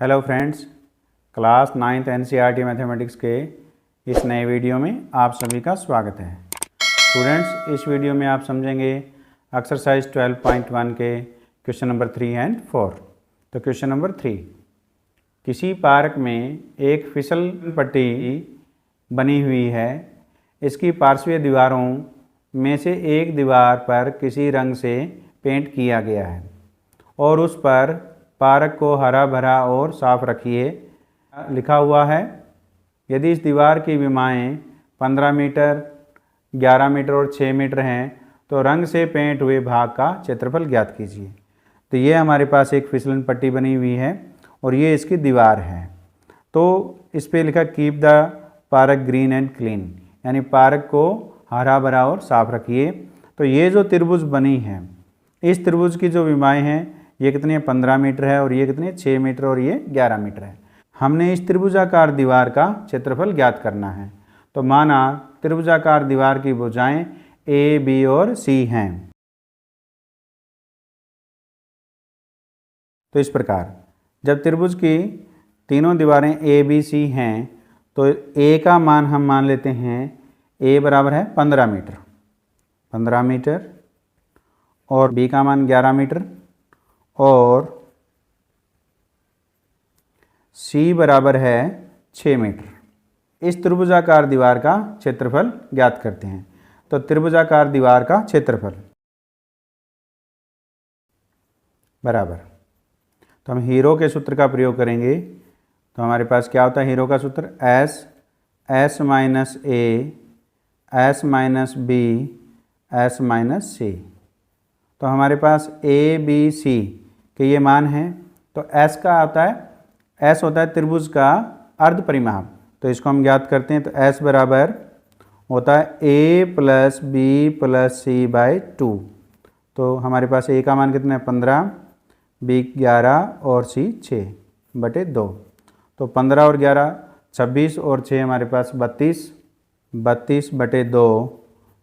Hello friends, class 9th NCERT mathematics के इस नए वीडियो में आप सभी का स्वागत है। स्टूडेंट्स, इस वीडियो में आप समझेंगे एक्सरसाइज 12.1 के क्वेश्चन नंबर 3 एंड 4। तो क्वेश्चन नंबर 3, किसी पार्क में एक फिसल पट्टी बनी हुई है। इसकी पार्श्वीय दीवारों में से एक दीवार पर किसी रंग से पेंट किया गया है और उस पर पार्क को हरा भरा और साफ रखिए लिखा हुआ है। यदि इस दीवार की विमाएँ 15 मीटर, 11 मीटर और 6 मीटर हैं तो रंग से पेंट हुए भाग का क्षेत्रफल ज्ञात कीजिए। तो ये हमारे पास एक फिसलन पट्टी बनी हुई है और ये इसकी दीवार है। तो इस पर लिखा keep the park green and clean, यानी पार्क को हरा भरा और साफ रखिए। तो ये जो त्रिभुज बनी है, इस त्रिभुज की जो विमाएँ हैं ये कितनी है, 15 मीटर है और ये कितनी है, 6 मीटर और ये 11 मीटर है। हमने इस त्रिभुजाकार दीवार का क्षेत्रफल ज्ञात करना है। तो माना त्रिभुजाकार दीवार की भुजाएं ए, बी और सी हैं। तो इस प्रकार जब त्रिभुज की तीनों दीवारें ए, बी, सी हैं तो ए का मान हम मान लेते हैं, ए बराबर है 15 मीटर, 15 मीटर, और बी का मान 11 मीटर और C बराबर है 6 मीटर। इस त्रिभुजाकार दीवार का क्षेत्रफल ज्ञात करते हैं। तो त्रिभुजाकार दीवार का क्षेत्रफल बराबर, तो हम हीरो के सूत्र का प्रयोग करेंगे। तो हमारे पास क्या होता है हीरो का सूत्र, S minus A, S minus B, S minus C। तो हमारे पास A, B, C के ये मान हैं। तो S का आता है, S होता है त्रिभुज का अर्ध परिमाप। तो इसको हम ज्ञात करते हैं। तो S बराबर होता है A plus B plus C by 2। तो हमारे पास A का मान कितना है, 15, B 11 और C 6 बटे 2। तो 15 और 11 26 और 6 हमारे पास 32, 32 बटे 2।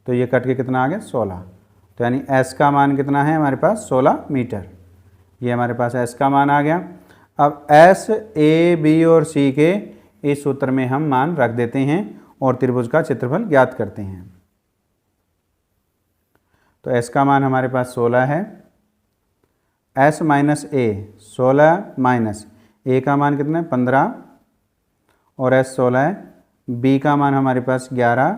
तो ये कट के कितना आ गया, 16। तो यानी S का मान कितना है हमारे पास, 16 मीटर। ये हमारे पास S का मान आ गया। अब S, A, B और C के इस सूत्र में हम मान रख देते हैं और त्रिभुज का क्षेत्रफल ज्ञात करते हैं। तो S का मान हमारे पास 16 है। S minus A, 16 minus A का मान कितना है, 15 और S 16 है। B का मान हमारे पास 11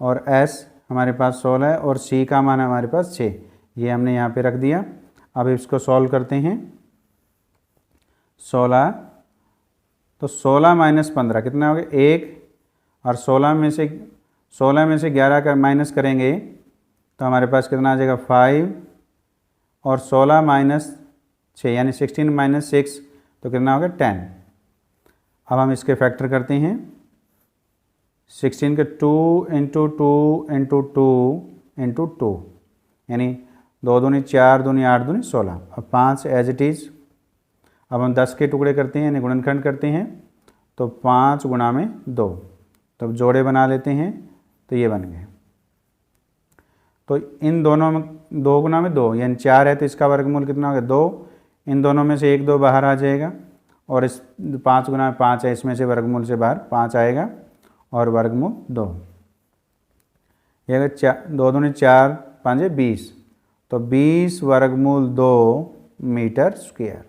और S हमारे पास 16 है और C का मान हमारे पास 6। ये हमने यहाँ पे रख दिया। अब इसको सॉल्व करते हैं। 16, तो 16 माइनस 15 कितना हो गया, 1, और 16 में से 11 का माइनस करेंगे तो हमारे पास कितना आ जाएगा, 5, और 16 माइनस 6 यानी 16 माइनस 6 तो कितना होगा, 10। अब हम इसके फैक्टर करते हैं। 16 के 2 इंटू 2 इंटू 2 इंटू 2 यानी 2 दूनी 4, दूनी 8, दूनी 16। अब 5 एज इट इज़। अब हम 10 के टुकड़े करते हैं यानी गुणनखंड करते हैं। तो 5 गुणा में 2, तो जोड़े बना लेते हैं। तो ये बन गए। तो इन दोनों में 2 गुणा में 2 यानी 4 है, तो इसका वर्गमूल कितना हो गया, 2। इन दोनों में से 1 2 बाहर आ जाएगा और इस 5 गुणा में 5 है, इसमें से वर्गमूल से बाहर 5 आएगा और वर्गमूल 2। ये अगर 2 दूनी 4, 5 है 20, तो 20 वर्गमूल 2 मीटर स्क्वायर।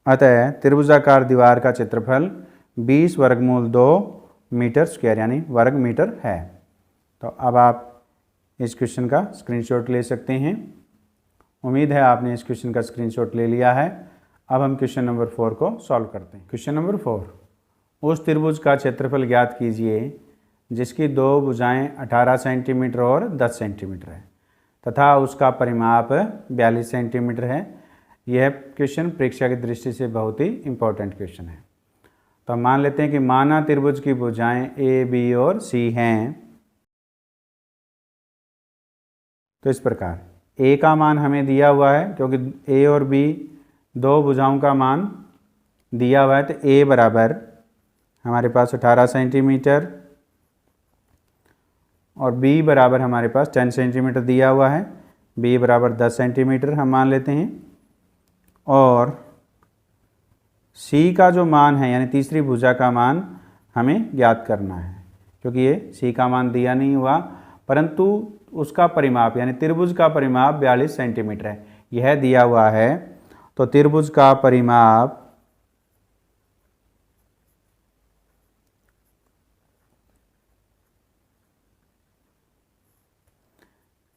अतः त्रिभुजाकार दीवार का क्षेत्रफल 20 वर्गमूल 2 मीटर स्क्वायर यानी वर्ग मीटर है। तो अब आप इस क्वेश्चन का स्क्रीनशॉट ले सकते हैं। उम्मीद है आपने इस क्वेश्चन का स्क्रीनशॉट ले लिया है। अब हम क्वेश्चन नंबर 4 को सॉल्व करते हैं। क्वेश्चन नंबर 4, उस त्रिभुज का क्षेत्रफल ज्ञात कीजिए जिसकी 2 भुजाएं 18 सेंटीमीटर और 10 सेंटीमीटर है तथा उसका परिमाप 42 सेंटीमीटर है। यह क्वेश्चन परीक्षा की दृष्टि से बहुत ही इम्पोर्टेंट क्वेश्चन है। तो हम मान लेते हैं कि माना त्रिभुज की भुजाएं ए, बी और सी हैं। तो इस प्रकार ए का मान हमें दिया हुआ है, क्योंकि ए और बी 2 भुजाओं का मान दिया हुआ है। तो ए बराबर हमारे पास 18 सेंटीमीटर और b बराबर हमारे पास 10 सेंटीमीटर दिया हुआ है। बी बराबर 10 सेंटीमीटर हम मान लेते हैं, और सी का जो मान है यानी तीसरी भुजा का मान हमें ज्ञात करना है, क्योंकि ये सी का मान दिया नहीं हुआ, परंतु उसका परिमाप यानी त्रिभुज का परिमाप 42 सेंटीमीटर है, यह दिया हुआ है। तो त्रिभुज का परिमाप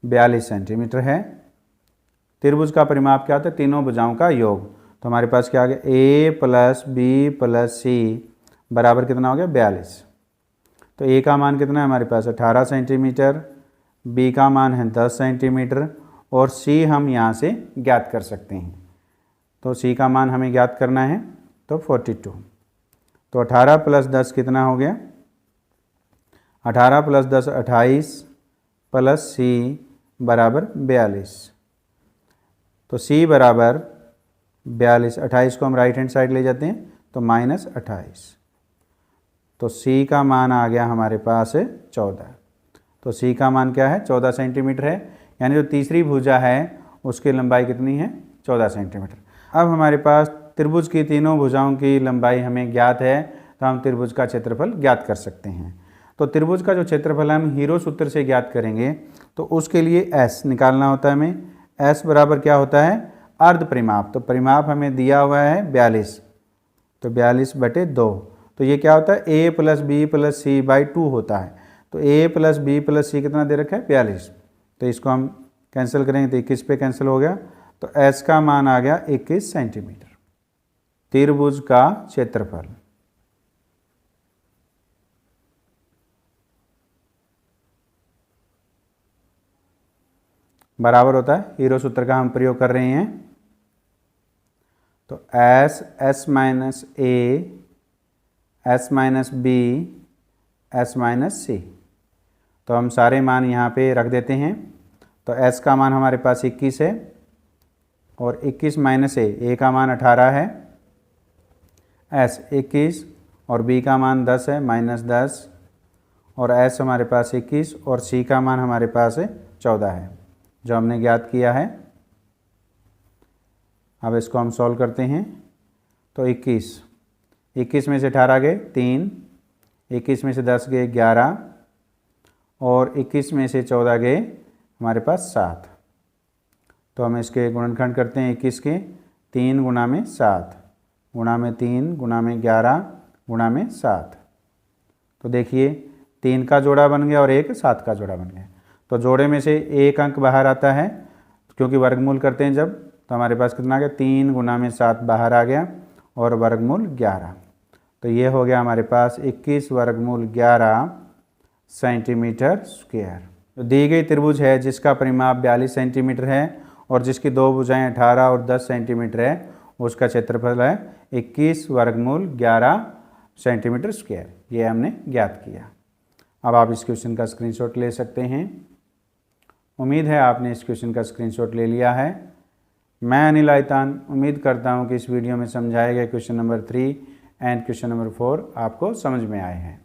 42 सेंटीमीटर है। त्रिभुज का परिमाप क्या होता है? तीनों भुजाओं का योग। तो हमारे पास क्या आ गया? ए प्लस बी प्लस सी बराबर कितना हो गया? 42। तो ए का मान कितना है हमारे पास? 18 सेंटीमीटर, बी का मान है 10 सेंटीमीटर, और सी हम यहाँ से ज्ञात कर सकते हैं। तो सी का मान हमें ज्ञात करना है, तो 42। तो 18 प्लस 10 कितना हो गया? 18 प्लस 10 28 प्लस सी बराबर 42। तो सी बराबर 42, 28 को हम राइट हैंड साइड ले जाते हैं तो माइनस 28। तो सी का मान आ गया हमारे पास 14। तो सी का मान क्या है? 14 सेंटीमीटर है, यानी जो तीसरी भुजा है उसकी लंबाई कितनी है? 14 सेंटीमीटर। अब हमारे पास त्रिभुज की तीनों भुजाओं की लंबाई हमें ज्ञात है, तो हम त्रिभुज का क्षेत्रफल ज्ञात कर सकते हैं। तो त्रिभुज का जो क्षेत्रफल हम हीरो सूत्र से ज्ञात करेंगे, तो उसके लिए एस निकालना होता है हमें। एस बराबर क्या होता है? अर्ध परिमाप। तो परिमाप हमें दिया हुआ है 42, तो 42/2। तो ये क्या होता है? A plus B plus C by 2 होता है। तो A plus B plus C कितना दे रखा है? 42। तो इसको हम कैंसिल करेंगे तो 21 पे कैंसिल हो गया। तो एस का मान आ गया 21 सेंटीमीटर। त्रिभुज का क्षेत्रफल बराबर होता है, हीरो सूत्र का हम प्रयोग कर रहे हैं, तो S minus A S minus B S minus C. तो हम सारे मान यहाँ पे रख देते हैं। तो एस का मान हमारे पास 21 है, और 21 माइनस ए का मान 18 है, एस 21, और बी का मान 10 है माइनस 10, और एस हमारे पास 21, और सी का मान हमारे पास 14 है जो हमने ज्ञात किया है। अब इसको हम सॉल्व करते हैं। तो 21 में से 18 गए 3, 21 में से 10 गए 11, और 21 में से 14 गए हमारे पास 7। तो हम इसके गुणनखंड करते हैं 21 के। 3 गुणा में 7 गुणा में 3 गुणा में 11 गुणा में 7। तो देखिए 3 का जोड़ा बन गया और एक 7 का जोड़ा बन गया। तो जोड़े में से एक अंक बाहर आता है, क्योंकि वर्गमूल करते हैं जब, तो हमारे पास कितना आ गया? 3 गुणा में 7 बाहर आ गया, और वर्गमूल 11। तो ये हो गया हमारे पास 21 वर्गमूल 11 सेंटीमीटर स्क्वायर। तो दी गई त्रिभुज है जिसका परिमाप 42 सेंटीमीटर है, और जिसकी दो भुजाएं 18 और 10 सेंटीमीटर है, उसका क्षेत्रफल है 21 वर्गमूल 11 सेंटीमीटर स्क्वायर। ये हमने ज्ञात किया। अब आप इस क्वेश्चन का स्क्रीनशॉट ले सकते हैं। उम्मीद है आपने इस क्वेश्चन का स्क्रीनशॉट ले लिया है। मैं अनिल आयतान उम्मीद करता हूं कि इस वीडियो में समझाए गए question number 3 and question number 4 आपको समझ में आए हैं।